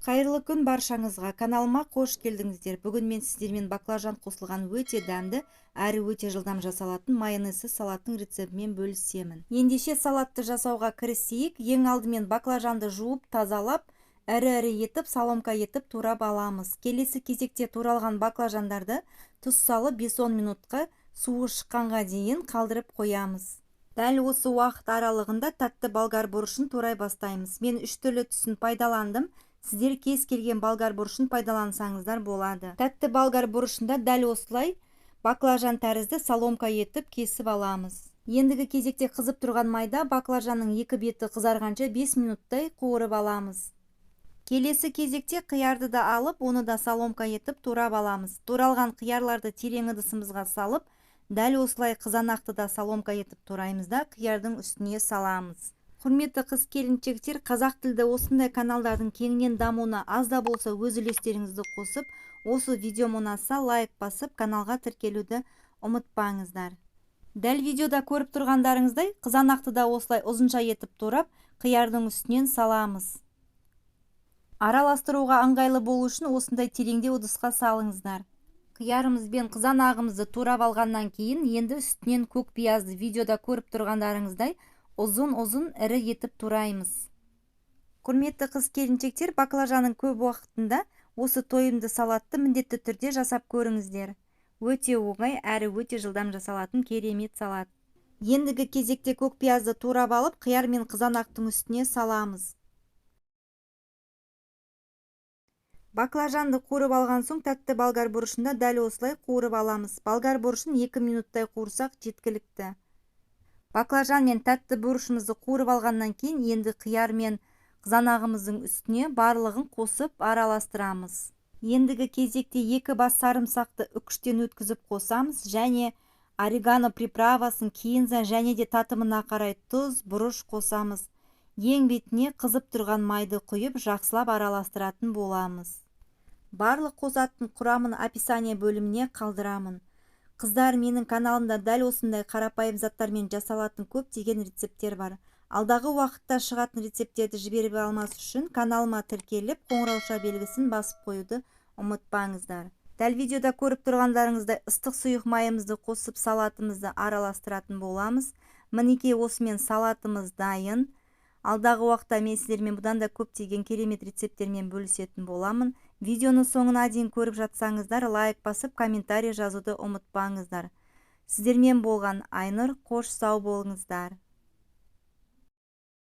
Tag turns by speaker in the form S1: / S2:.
S1: Қайырлы күн баршаңызға. Каналыма қош келдіңіздер. Бүгін мен сіздермен баклажан қосылған өте дәмді әрі өте жылдам жасалатын майонезсіз салаттың рецептімен бөлісемін. Ендеше салатты жасауға кірісейік. Ең алдымен баклажанды жуып, тазалап, ірі-ірі етіп, соломка етіп турап аламыз. Келесі кезекте туралған баклажандарды тұз салып 5-10 минутқа суы шыққанға дейін қалдырып қоямыз. Дәл осы уақыт аралығында тәтті болгар бұрышын турай бастаймыз. Мен 3 түрлі түсін пайдаландым. Сіздер кез келген болгар бұрышын пайдалансаңыздар болады. Тәтті болгар бұрышында дәл осылай баклажан тәрізді соломка етіп кесіп аламыз. Ендігі кезекте қызып тұрған майда баклажанның екі беті қызарғанша 5 минуттай қуырып аламыз. Келесі кезекте қиярды да алып, оны да соломка етіп турап аламыз. Туралған қиярларды терең ыдысымызға салып, дәл осылай қызанақты да соломка етіп тураймыз да қиярдың үстіне саламыз. Құрметті қыз-келіншектер, қазақ тілді осындай каналдардың кеңінен дамуына аз да болса өз үлестеріңізді қосып, осы видеом ұнаса лайк басып, каналға тіркелуді ұмытпаңыздар. Дәл видеода көріп тұрғандарыңыздай, қызанақты да осылай ұзынша етіп турап, қиярдың үстінен саламыз. Араластыруға ыңғайлы болу үшін осындай тереңде ыдысқа салыңыздар. Қиярымыз бен қызанағымызды турап алғаннан кейін, енді үстінен көк пиязды видеода көріп тұрғандарыңыздай ұзын-ұзын ірі етіп тураймыз. Құрметті қыз-келіншектер, баклажанның көп уақытында осы тойымды салатты міндетті түрде жасап көріңіздер. Өте оңай әрі өте жылдам жасалатын керемет салат. Ендігі кезекте көк пиязды турап алып, қияр мен қызанақтың үстіне саламыз. Баклажанды қуырып алған соң тәтті болгар бұрышында дәл осылай қуырып аламыз. Болгар бұрышын 2 минуттай қуырсақ жеткілікті. Баклажан мен тәтті бұрышымызды қуырып алғаннан кейін енді қияр мен қызанағымыздың үстіне барлығын қосып араластырамыз. Ендігі кезекте 2 бас сарымсақты үкіштен өткізіп қосамыз және орегано приправасын, кинза және де татымына қарай тұз, бұрыш қосамыз. Ең бетіне қызып тұрған майды құйып жақсылап араластыратын боламыз. Барлық қосатын құрамын описание бөліміне қалдырамын. Қыздар, менің каналымда дәл осындай қарапайым заттармен жасалатын көптеген рецепттер бар. Алдағы уақытта шығатын рецепттерді жіберіп алмас үшін каналыма тіркеліп, қоңырауша белгісін басып қоюды ұмытпаңыздар. Дәл видеода көріп тұрғандарыңыздай ыстық сұйық майымызды қосып салатымызды араластыратын боламыз. Мінекей осымен салатымыз дайын. Алдағы уақытта мен сіздермен бұдан да көптеген керемет рецепттермен бөлісетін боламын. Видеоны соңына дейін көріп жатсаңыздар, лайк басып, комментарий жазуды ұмытпаңыздар. Сіздермен болған Айнұр, қош сау болыңыздар.